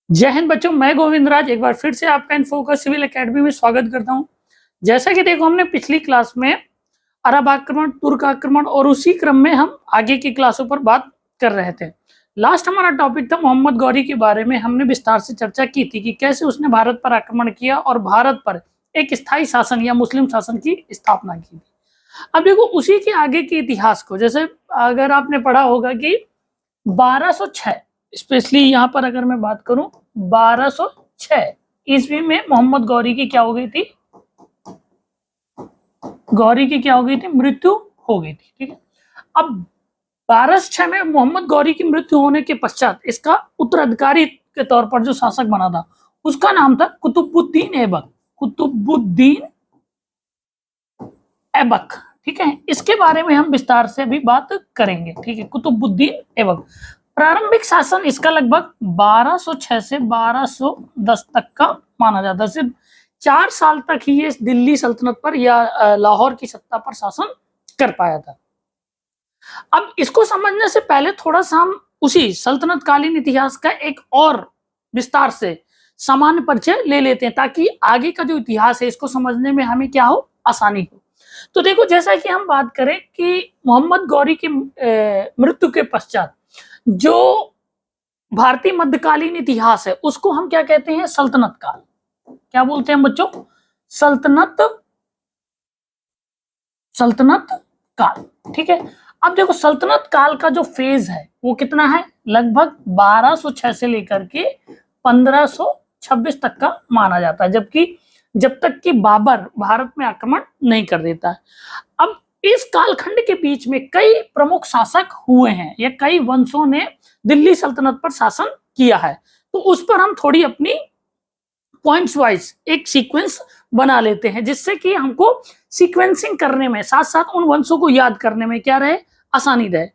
जय हिंद बच्चों, मैं गोविंद राज एक बार फिर से आपका इन्फोकस सिविल एकेडमी में स्वागत करता हूं। जैसा कि देखो, हमने पिछली क्लास में अरब आक्रमण, तुर्क आक्रमण और उसी क्रम में हम आगे की क्लासों पर बात कर रहे थे। लास्ट हमारा टॉपिक था मोहम्मद गौरी के बारे में। हमने विस्तार से चर्चा की थी कि कैसे उसने भारत पर आक्रमण किया और भारत पर एक स्थायी शासन या मुस्लिम शासन की स्थापना की थी। अब देखो, उसी के आगे के इतिहास को, जैसे अगर आपने पढ़ा होगा कि 1206, स्पेशली यहाँ पर अगर मैं बात करूं 1206 ईस्वी में मोहम्मद गौरी की क्या हो गई थी? गौरी की क्या हो गई थी? मृत्यु हो गई थी। ठीक है, अब 1206 में मोहम्मद गौरी की मृत्यु होने के पश्चात इसका उत्तराधिकारी के तौर पर जो शासक बना था उसका नाम था कुतुबुद्दीन ऐबक। कुतुबुद्दीन ऐबक, ठीक है, इसके बारे में हम विस्तार से भी बात करेंगे। ठीक है, कुतुबुद्दीन ऐबक प्रारंभिक शासन इसका लगभग 1206 से 1210 तक का माना जाता है। सिर्फ 4 साल तक ही ये दिल्ली सल्तनत पर या लाहौर की सत्ता पर शासन कर पाया था। अब इसको समझने से पहले थोड़ा सा हम उसी सल्तनत कालीन इतिहास का एक और विस्तार से सामान्य परिचय ले लेते हैं, ताकि आगे का जो इतिहास है इसको समझने में हमें क्या हो, आसानी हो। तो देखो, जैसा कि हम बात करें कि मोहम्मद गौरी की मृत्यु के पश्चात जो भारतीय मध्यकालीन इतिहास है उसको हम क्या कहते हैं? सल्तनत काल। क्या बोलते हैं बच्चों? सल्तनत काल। ठीक है, अब देखो, सल्तनत काल का जो फेज है वो कितना है? लगभग 1206 से लेकर के 1526 तक का माना जाता है, जबकि जब तक कि बाबर भारत में आक्रमण नहीं कर देता है। अब इस कालखंड के बीच में कई प्रमुख शासक हुए हैं या कई वंशों ने दिल्ली सल्तनत पर शासन किया है, तो उस पर हम थोड़ी अपनी पॉइंट्स वाइज एक सीक्वेंस बना लेते हैं, जिससे कि हमको सीक्वेंसिंग करने में, साथ साथ उन वंशों को याद करने में क्या रहे, आसानी रहे।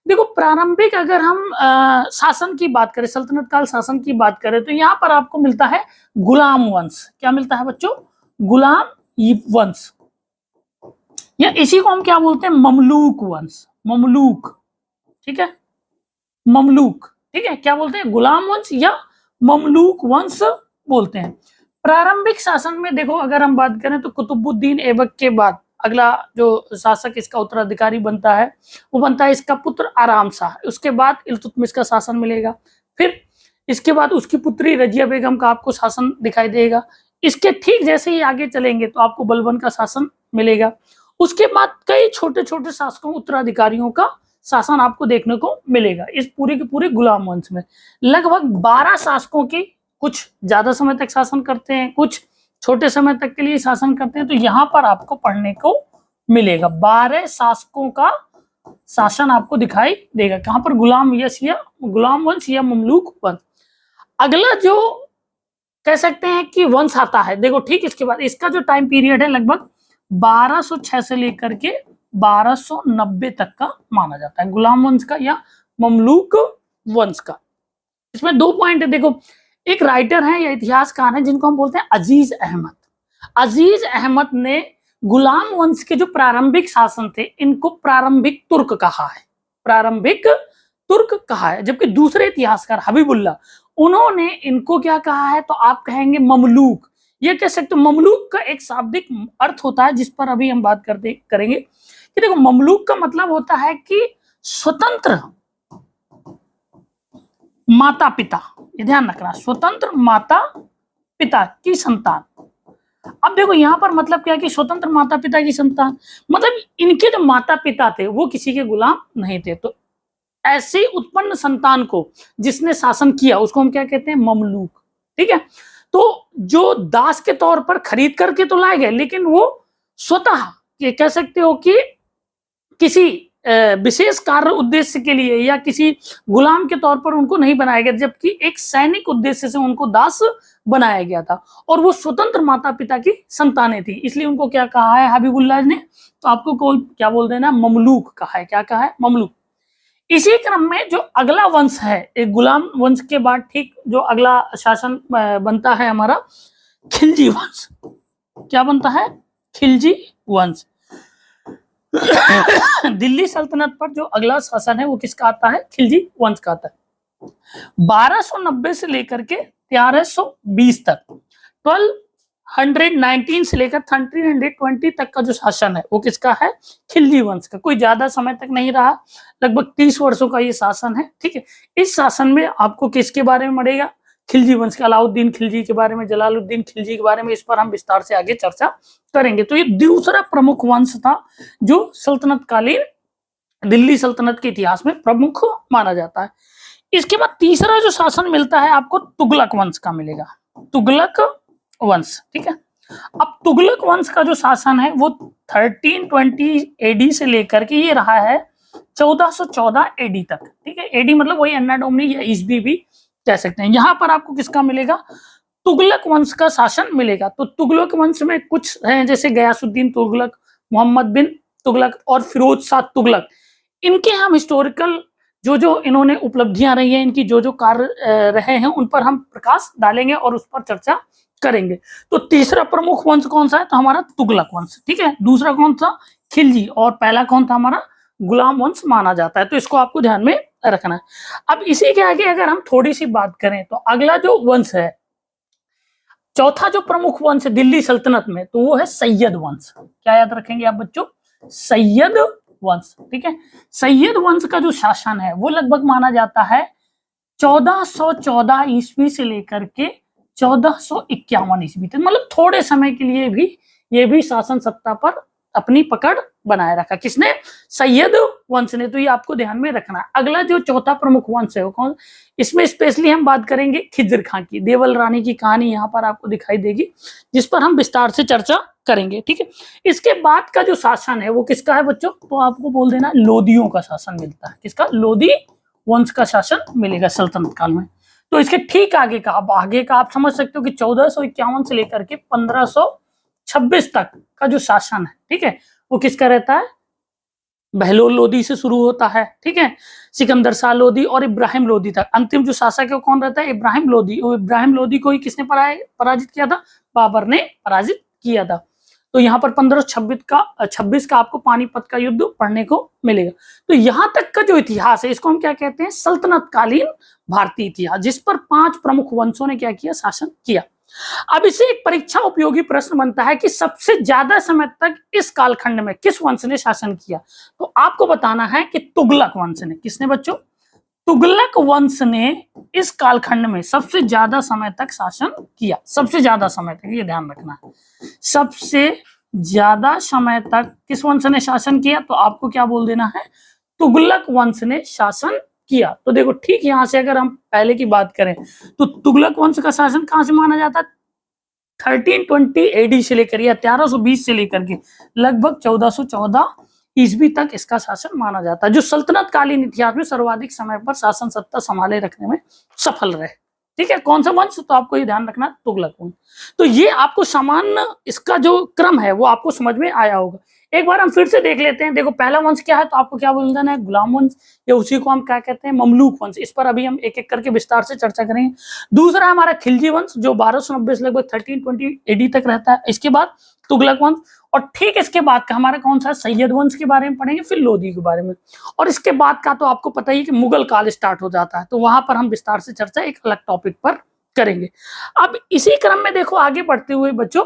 देखो, प्रारंभिक अगर हम शासन की बात करें, सल्तनत काल शासन की बात करें, तो यहाँ पर आपको मिलता है गुलाम वंश। क्या मिलता है बच्चों? गुलाम वंश, या इसी को हम क्या बोलते हैं? ममलूक वंश। ममलूक, ठीक है, ममलूक, ठीक है, क्या बोलते हैं? गुलाम वंश या ममलूक वंश बोलते हैं। प्रारंभिक शासन में देखो, अगर हम बात करें तो कुतुबुद्दीन ऐबक के बाद अगला जो शासक इसका उत्तराधिकारी बनता है वो बनता है इसका पुत्र आराम शाह। उसके बाद इल्तुतमिश का शासन मिलेगा, फिर इसके बाद उसकी पुत्री रजिया बेगम का आपको शासन दिखाई देगा। इसके ठीक जैसे ही आगे चलेंगे तो आपको बलबन का शासन मिलेगा। उसके बाद कई छोटे छोटे शासकों, उत्तराधिकारियों का शासन आपको देखने को मिलेगा इस पूरे के पूरे गुलाम वंश में। लगभग 12 शासकों की, कुछ ज्यादा समय तक शासन करते हैं, कुछ छोटे समय तक के लिए शासन करते हैं, तो यहाँ पर आपको पढ़ने को मिलेगा 12 शासकों का शासन आपको दिखाई देगा। कहां पर? गुलाम वंश या ममलूक वंश। अगला जो कह सकते हैं कि वंश आता है, देखो ठीक इसके बाद इसका जो टाइम पीरियड है लगभग 1206 से लेकर के 1290 तक का माना जाता है, गुलाम वंश का या ममलूक वंश का। इसमें 2 पॉइंट है। देखो, एक राइटर है या इतिहासकार है जिनको हम बोलते हैं अजीज अहमद। अजीज अहमद ने गुलाम वंश के जो प्रारंभिक शासन थे इनको प्रारंभिक तुर्क कहा है, प्रारंभिक तुर्क कहा है। जबकि दूसरे इतिहासकार हबीबुल्ला, उन्होंने इनको क्या कहा है? तो आप कहेंगे ममलूक। ये कह सकते हो, ममलूक का एक शाब्दिक अर्थ होता है जिस पर अभी हम बात करेंगे कि देखो, ममलूक का मतलब होता है कि स्वतंत्र माता पिता। ये ध्यान रखना, स्वतंत्र माता पिता की संतान। अब देखो, यहां पर मतलब क्या है कि स्वतंत्र माता पिता की संतान मतलब इनके जो माता पिता थे वो किसी के गुलाम नहीं थे। तो ऐसे उत्पन्न संतान को जिसने शासन किया उसको हम क्या कहते हैं? ममलूक। ठीक है, तो जो दास के तौर पर खरीद करके तो लाए गए, लेकिन वो स्वतः, ये कह सकते हो कि किसी विशेष कार्य उद्देश्य के लिए या किसी गुलाम के तौर पर उनको नहीं बनाया गया, जबकि एक सैनिक उद्देश्य से उनको दास बनाया गया था और वो स्वतंत्र माता पिता की संतानें थी, इसलिए उनको क्या कहा है हबीबुल्लाह ने? तो आपको क्या बोल देना? ममलूक कहा है। क्या कहा है? ममलूक। इसी क्रम में जो अगला वंश है, एक गुलाम वंश के बाद ठीक जो अगला शासन बनता है हमारा खिलजी वंश। क्या बनता है? खिलजी वंश। दिल्ली सल्तनत पर जो अगला शासन है वो किसका आता है? खिलजी वंश का आता है। 1290 से लेकर के 1320 तक, 1219 से लेकर 1320 तक का जो शासन है वो किसका है? खिलजी वंश का। कोई ज्यादा समय तक नहीं रहा, लगभग 30 वर्षों का ये शासन है, ठीक है। इस शासन में आपको किसके बारे में पढ़ेगा? खिलजी वंश के, अलाउद्दीन खिलजी के बारे में, जलालुद्दीन खिलजी के बारे में। इस पर हम विस्तार से आगे चर्चा करेंगे। तो ये दूसरा प्रमुख वंश था जो सल्तनत कालीन दिल्ली सल्तनत के इतिहास में प्रमुख माना जाता है। इसके बाद तीसरा जो शासन मिलता है आपको तुगलक वंश का मिलेगा, तुगलक वंश, ठीक है। अब तुगलक वंश का जो शासन है वो 1320 एडी से लेकर के ये रहा है 1414 एडी तक, ठीक है। एडी मतलब वही अन्ना डोमिनी या ईसवी भी कह सकते हैं। यहां पर आपको किसका मिलेगा? तुगलक वंश का शासन मिलेगा। तो तुगलक वंश में कुछ हैं जैसे गयासुद्दीन तुगलक, मोहम्मद बिन तुगलक और फिरोज शाह तुगलक। इनके हम हिस्टोरिकल जो जो इन्होंने उपलब्धियां रही हैं, इनकी जो जो कार्य रहे हैं, उन पर हम प्रकाश डालेंगे और उस पर चर्चा करेंगे। तो तीसरा प्रमुख वंश कौन सा है? तो हमारा तुगलक वंश, ठीक है। दूसरा कौन सा? खिलजी। और पहला कौन था? हमारा गुलाम वंश माना जाता है। तो इसको आपको ध्यान में रखना है। अब इसी के आगे अगर हम थोड़ी सी बात करें तो अगला जो वंश है, चौथा जो प्रमुख वंश है दिल्ली सल्तनत में, तो वो है सैयद वंश। क्या याद रखेंगे आप बच्चों? सैयद वंश, ठीक है। सैयद वंश का जो शासन है वो लगभग माना जाता है 1414 ईस्वी से लेकर के 1451 ईस्वी तक, मतलब थोड़े समय के लिए भी ये भी शासन सत्ता पर अपनी पकड़ बनाए रखा। किसने? सैयद वंश ने। तो ये आपको ध्यान में रखना है। अगला जो चौथा प्रमुख वंश है वो कौन? इसमें स्पेशली हम बात करेंगे खिज्र खां की। देवल रानी की कहानी यहाँ पर आपको दिखाई देगी, जिस पर हम विस्तार से चर्चा करेंगे, ठीक है। इसके बाद का जो शासन है वो किसका है बच्चों? तो आपको बोल देना लोदियों का शासन मिलता है। किसका? लोदी वंश का शासन मिलेगा सल्तनत काल में। तो इसके ठीक आगे का, अब आगे का आप समझ सकते हो कि 1451 से लेकर के 1526 तक का जो शासन है, ठीक है, वो किसका रहता है? बहलोल लोदी से शुरू होता है, ठीक है। सिकंदर शाह लोदी और इब्राहिम लोदी तक। अंतिम जो शासक है कौन रहता है? इब्राहिम लोदी। और इब्राहिम लोदी को ही किसने पराजित किया था? बाबर ने पराजित किया था। तो यहाँ पर 1526 का आपको पानीपत का युद्ध पढ़ने को मिलेगा। तो यहाँ तक का जो इतिहास है इसको हम क्या कहते हैं? सल्तनत कालीन भारतीय इतिहास, जिस पर 5 प्रमुख वंशों ने क्या किया? शासन किया। अब इसे एक परीक्षा उपयोगी प्रश्न बनता है कि सबसे ज्यादा समय तक इस कालखंड में किस वंश ने शासन किया? तो आपको बताना है कि तुगलक वंश ने। किसने बच्चों? तुगलक वंश ने इस कालखंड में सबसे ज्यादा समय तक शासन किया। सबसे ज्यादा समय तक, ये ध्यान रखना है। सबसे ज्यादा समय तक किस वंश ने शासन किया? तो आपको क्या बोल देना है? तुगलक वंश ने शासन किया। तो देखो ठीक यहां से अगर हम पहले की बात करें तो तुगलक वंश का शासन कहां से माना जाता है? 1320 एडी से लेकर या 1320 से लेकर के लगभग 1414 ईस्वी तक इसका शासन माना जाता है, जो सल्तनत कालीन इतिहास में सर्वाधिक समय पर शासन सत्ता संभाले रखने में सफल रहे, ठीक है। कौन सा वंश? तो आपको ये ध्यान रखना, तुगलक वंश। तो ये आपको सामान्य इसका जो क्रम है वो आपको समझ में आया होगा। एक बार हम फिर से देख लेते हैं। देखो पहला वंश क्या है? तो आपको क्या बोलना है? गुलाम वंश, या उसी को हम क्या कहते हैं? ममलूक वंश। इस पर अभी हम एक एक करके विस्तार से चर्चा करेंगे। दूसरा हमारा खिलजी वंश, जो 1290 से लगभग 1320 एडी तक रहता है। इसके बाद तुगलक वंश, और ठीक इसके बाद का हमारा कौन सा? सैयद वंश के बारे में पढ़ेंगे, फिर लोदी के बारे में। और इसके बाद का तो आपको पता ही है कि मुगल काल स्टार्ट हो जाता है। तो वहां पर हम विस्तार से चर्चा एक अलग टॉपिक पर करेंगे। अब इसी क्रम में देखो आगे बढ़ते हुए बच्चों,